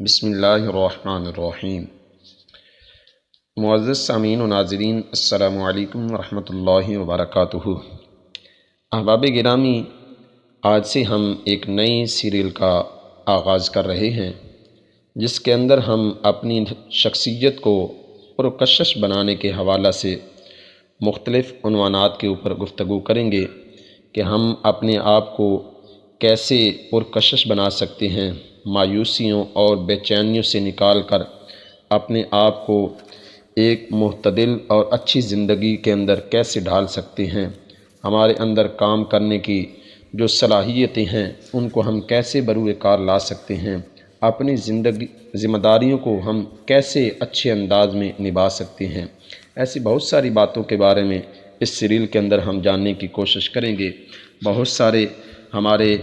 بسم اللہ الرحمن الرحیم۔ معزز سامعین و ناظرین، السلام علیکم ورحمۃ اللہ وبرکاتہ۔ احباب گرامی، آج سے ہم ایک نئی سیریل کا آغاز کر رہے ہیں جس کے اندر ہم اپنی شخصیت کو پرکشش بنانے کے حوالہ سے مختلف عنوانات کے اوپر گفتگو کریں گے کہ ہم اپنے آپ کو کیسے پرکشش بنا سکتے ہیں، مایوسیوں اور بے چینیوں سے نکال کر اپنے آپ کو ایک معتدل اور اچھی زندگی کے اندر کیسے ڈھال سکتے ہیں، ہمارے اندر کام کرنے کی جو صلاحیتیں ہیں ان کو ہم کیسے بروئے کار لا سکتے ہیں، اپنی زندگی ذمہ داریوں کو ہم کیسے اچھے انداز میں نبھا سکتے ہیں، ایسی بہت ساری باتوں کے بارے میں اس سیریل کے اندر ہم جاننے کی کوشش کریں گے۔ بہت سارے ہمارے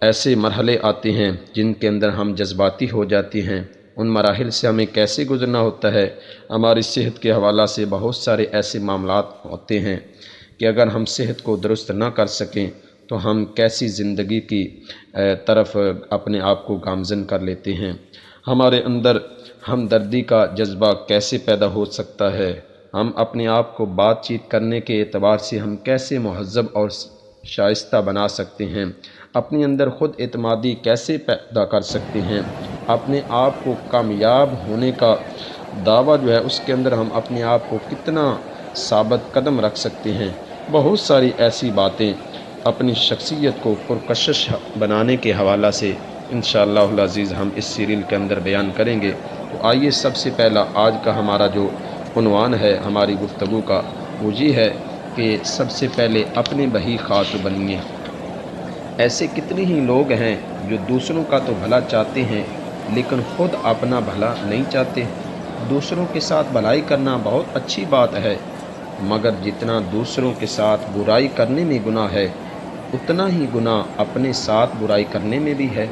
ایسے مرحلے آتے ہیں جن کے اندر ہم جذباتی ہو جاتے ہیں، ان مراحل سے ہمیں کیسے گزرنا ہوتا ہے۔ ہماری صحت کے حوالہ سے بہت سارے ایسے معاملات ہوتے ہیں کہ اگر ہم صحت کو درست نہ کر سکیں تو ہم کیسی زندگی کی طرف اپنے آپ کو گامزن کر لیتے ہیں۔ ہمارے اندر ہمدردی کا جذبہ کیسے پیدا ہو سکتا ہے، ہم اپنے آپ کو بات چیت کرنے کے اعتبار سے ہم کیسے مہذب اور شائستہ بنا سکتے ہیں، اپنے اندر خود اعتمادی کیسے پیدا کر سکتے ہیں، اپنے آپ کو کامیاب ہونے کا دعویٰ جو ہے اس کے اندر ہم اپنے آپ کو کتنا ثابت قدم رکھ سکتے ہیں۔ بہت ساری ایسی باتیں اپنی شخصیت کو پرکشش بنانے کے حوالہ سے انشاءاللہ العزیز ہم اس سیریل کے اندر بیان کریں گے۔ تو آئیے سب سے پہلا آج کا ہمارا جو عنوان ہے ہماری گفتگو کا وہ یہ ہے کہ سب سے پہلے اپنے بہی خاطر بنیے۔ ایسے کتنے ہی لوگ ہیں جو دوسروں کا تو بھلا چاہتے ہیں لیکن خود اپنا بھلا نہیں چاہتے۔ دوسروں کے ساتھ بھلائی کرنا بہت اچھی بات ہے، مگر جتنا دوسروں کے ساتھ برائی کرنے میں گناہ ہے اتنا ہی گناہ اپنے ساتھ برائی کرنے میں بھی ہے۔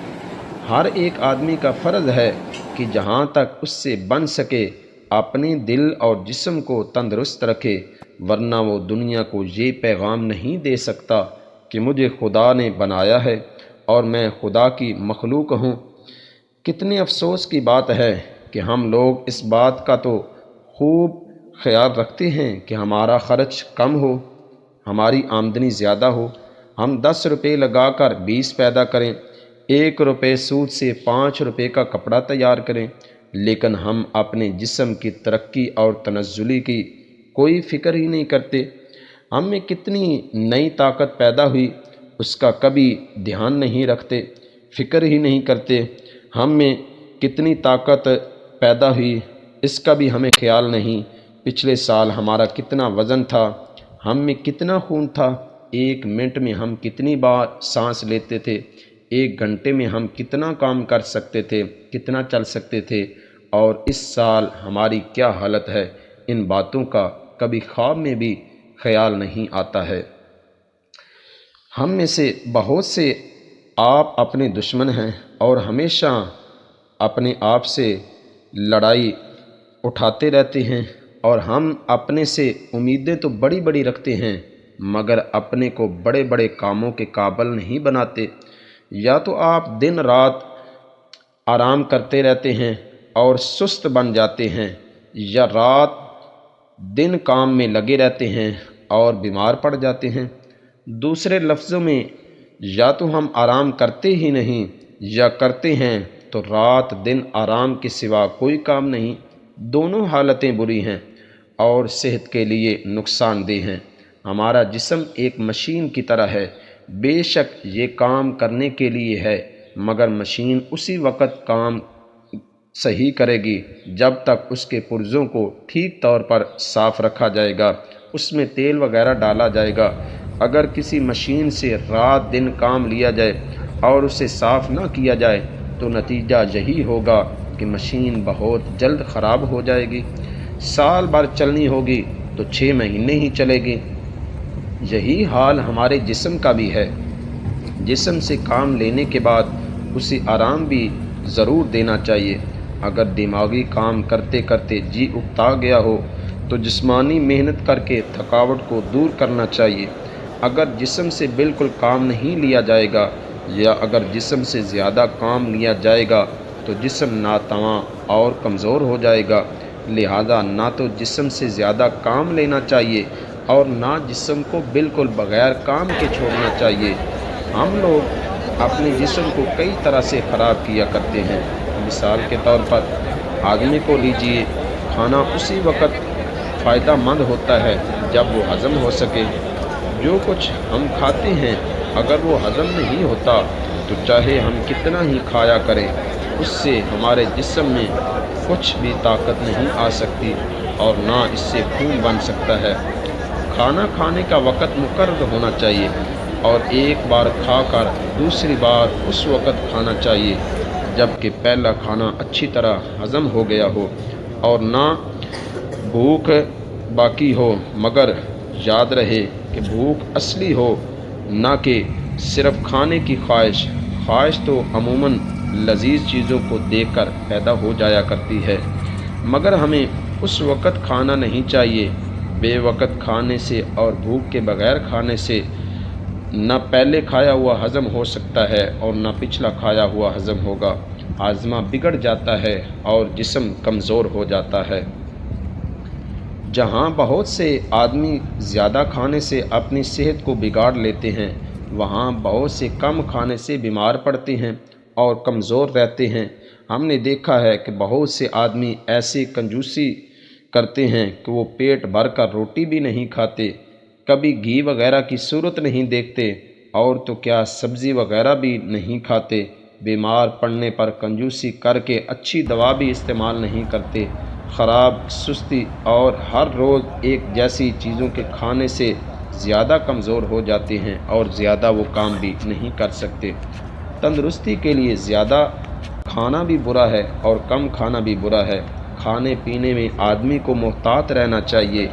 ہر ایک آدمی کا فرض ہے کہ جہاں تک اس سے بن سکے اپنے دل اور جسم کو تندرست رکھے، ورنہ وہ دنیا کو یہ پیغام نہیں دے سکتا کہ مجھے خدا نے بنایا ہے اور میں خدا کی مخلوق ہوں۔ کتنے افسوس کی بات ہے کہ ہم لوگ اس بات کا تو خوب خیال رکھتے ہیں کہ ہمارا خرچ کم ہو، ہماری آمدنی زیادہ ہو، ہم 10 روپے لگا کر 20 پیدا کریں، 1 روپے سود سے 5 روپے کا کپڑا تیار کریں، لیکن ہم اپنے جسم کی ترقی اور تنزلی کی کوئی فکر ہی نہیں کرتے۔ ہم میں کتنی نئی طاقت پیدا ہوئی اس کا کبھی دھیان نہیں رکھتے، فکر ہی نہیں کرتے۔ ہم میں کتنی طاقت پیدا ہوئی اس کا بھی ہمیں خیال نہیں۔ پچھلے سال ہمارا کتنا وزن تھا، ہم میں کتنا خون تھا، 1 منٹ میں ہم کتنی بار سانس لیتے تھے، 1 گھنٹے میں ہم کتنا کام کر سکتے تھے، کتنا چل سکتے تھے، اور اس سال ہماری کیا حالت ہے، ان باتوں کا کبھی خواب میں بھی خیال نہیں آتا ہے۔ ہم میں سے بہت سے آپ اپنے دشمن ہیں اور ہمیشہ اپنے آپ سے لڑائی اٹھاتے رہتے ہیں، اور ہم اپنے سے امیدیں تو بڑی بڑی رکھتے ہیں مگر اپنے کو بڑے بڑے کاموں کے قابل نہیں بناتے۔ یا تو آپ دن رات آرام کرتے رہتے ہیں اور سست بن جاتے ہیں، یا رات دن کام میں لگے رہتے ہیں اور بیمار پڑ جاتے ہیں۔ دوسرے لفظوں میں یا تو ہم آرام کرتے ہی نہیں یا کرتے ہیں تو رات دن آرام کے سوا کوئی کام نہیں۔ دونوں حالتیں بری ہیں اور صحت کے لیے نقصان دہ ہیں۔ ہمارا جسم ایک مشین کی طرح ہے، بے شک یہ کام کرنے کے لیے ہے، مگر مشین اسی وقت کام صحیح کرے گی جب تک اس کے پرزوں کو ٹھیک طور پر صاف رکھا جائے گا، اس میں تیل وغیرہ ڈالا جائے گا۔ اگر کسی مشین سے رات دن کام لیا جائے اور اسے صاف نہ کیا جائے تو نتیجہ یہی ہوگا کہ مشین بہت جلد خراب ہو جائے گی۔ سال بھر چلنی ہوگی تو 6 مہینے ہی چلے گی۔ یہی حال ہمارے جسم کا بھی ہے۔ جسم سے کام لینے کے بعد اسے آرام بھی ضرور دینا چاہیے۔ اگر دماغی کام کرتے کرتے جی اکتا گیا ہو تو جسمانی محنت کر کے تھکاوٹ کو دور کرنا چاہیے۔ اگر جسم سے بالکل کام نہیں لیا جائے گا یا اگر جسم سے زیادہ کام لیا جائے گا تو تو جسم ناتواں اور کمزور ہو جائے گا۔ لہذا نہ تو جسم سے زیادہ کام لینا چاہیے اور نہ جسم کو بالکل بغیر کام کے چھوڑنا چاہیے۔ ہم لوگ اپنے جسم کو کئی طرح سے خراب کیا کرتے ہیں۔ مثال کے طور پر آدمی کو لیجئے، کھانا اسی وقت فائدہ مند ہوتا ہے جب وہ ہضم ہو سکے۔ جو کچھ ہم کھاتے ہیں اگر وہ ہضم نہیں ہوتا تو چاہے ہم کتنا ہی کھایا کریں، اس سے ہمارے جسم میں کچھ بھی طاقت نہیں آ سکتی اور نہ اس سے خون بن سکتا ہے۔ کھانا کھانے کا وقت مقرر ہونا چاہیے اور ایک بار کھا کر دوسری بار اس وقت کھانا چاہیے جب کہ پہلا کھانا اچھی طرح ہضم ہو گیا ہو اور نہ بھوک باقی ہو، مگر یاد رہے کہ بھوک اصلی ہو، نہ کہ صرف کھانے کی خواہش۔ خواہش تو عموماً لذیذ چیزوں کو دیکھ کر پیدا ہو جایا کرتی ہے، مگر ہمیں اس وقت کھانا نہیں چاہیے۔ بے وقت کھانے سے اور بھوک کے بغیر کھانے سے نہ پہلے کھایا ہوا ہضم ہو سکتا ہے اور نہ پچھلا کھایا ہوا ہضم ہوگا۔ ہاضمہ بگڑ جاتا ہے اور جسم کمزور ہو جاتا ہے۔ جہاں بہت سے آدمی زیادہ کھانے سے اپنی صحت کو بگاڑ لیتے ہیں، وہاں بہت سے کم کھانے سے بیمار پڑتے ہیں اور کمزور رہتے ہیں۔ ہم نے دیکھا ہے کہ بہت سے آدمی ایسے کنجوسی کرتے ہیں کہ وہ پیٹ بھر کر روٹی بھی نہیں کھاتے، کبھی گھی وغیرہ کی صورت نہیں دیکھتے اور تو کیا سبزی وغیرہ بھی نہیں کھاتے۔ بیمار پڑنے پر کنجوسی کر کے اچھی دوا بھی استعمال نہیں کرتے۔ خراب سستی اور ہر روز ایک جیسی چیزوں کے کھانے سے زیادہ کمزور ہو جاتے ہیں اور زیادہ وہ کام بھی نہیں کر سکتے۔ تندرستی کے لیے زیادہ کھانا بھی برا ہے اور کم کھانا بھی برا ہے۔ کھانے پینے میں آدمی کو محتاط رہنا چاہیے۔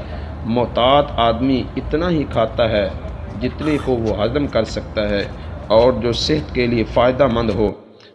محتاط آدمی اتنا ہی کھاتا ہے جتنے کو وہ ہضم کر سکتا ہے اور جو صحت کے لیے فائدہ مند ہو۔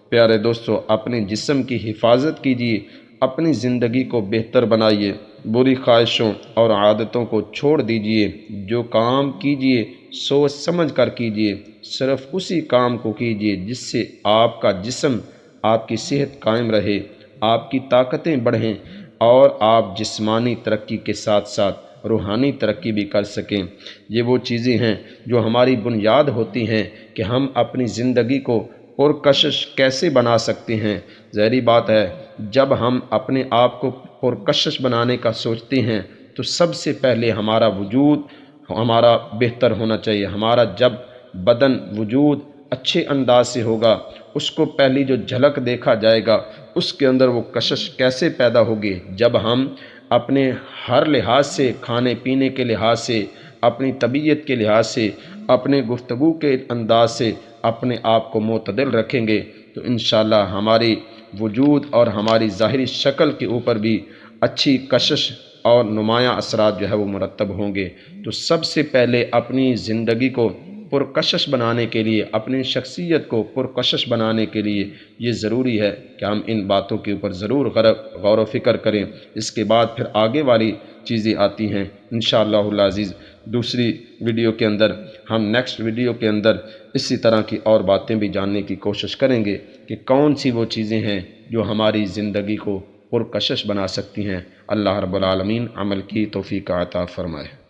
پیارے دوستو، اپنے جسم کی حفاظت کیجیے، اپنی زندگی کو بہتر بنائیے، بری خواہشوں اور عادتوں کو چھوڑ دیجیے۔ جو کام کیجیے سوچ سمجھ کر کیجیے، صرف اسی کام کو کیجیے جس سے آپ کا جسم، آپ کی صحت قائم رہے، آپ کی طاقتیں بڑھیں اور آپ جسمانی ترقی کے ساتھ ساتھ روحانی ترقی بھی کر سکیں۔ یہ وہ چیزیں ہیں جو ہماری بنیاد ہوتی ہیں کہ ہم اپنی زندگی کو پرکشش کیسے بنا سکتے ہیں۔ ظاہری بات ہے، جب ہم اپنے آپ کو پرکشش بنانے کا سوچتے ہیں تو سب سے پہلے ہمارا وجود ہمارا بہتر ہونا چاہیے۔ ہمارا جب بدن وجود اچھے انداز سے ہوگا، اس کو پہلی جو جھلک دیکھا جائے گا، اس کے اندر وہ کشش کیسے پیدا ہوگی؟ جب ہم اپنے ہر لحاظ سے، کھانے پینے کے لحاظ سے، اپنی طبیعت کے لحاظ سے، اپنے گفتگو کے انداز سے اپنے آپ کو معتدل رکھیں گے تو انشاءاللہ ہماری وجود اور ہماری ظاہری شکل کے اوپر بھی اچھی کشش اور نمایاں اثرات جو ہے وہ مرتب ہوں گے۔ تو سب سے پہلے اپنی زندگی کو پرکشش بنانے کے لیے، اپنی شخصیت کو پرکشش بنانے کے لیے یہ ضروری ہے کہ ہم ان باتوں کے اوپر ضرور غور و فکر کریں۔ اس کے بعد پھر آگے والی چیزیں آتی ہیں انشاءاللہ العزیز۔ دوسری ویڈیو کے اندر ہم نیکسٹ ویڈیو کے اندر اسی طرح کی اور باتیں بھی جاننے کی کوشش کریں گے کہ کون سی وہ چیزیں ہیں جو ہماری زندگی کو پرکشش بنا سکتی ہیں۔ اللہ رب العالمین عمل کی توفیق عطا فرمائے۔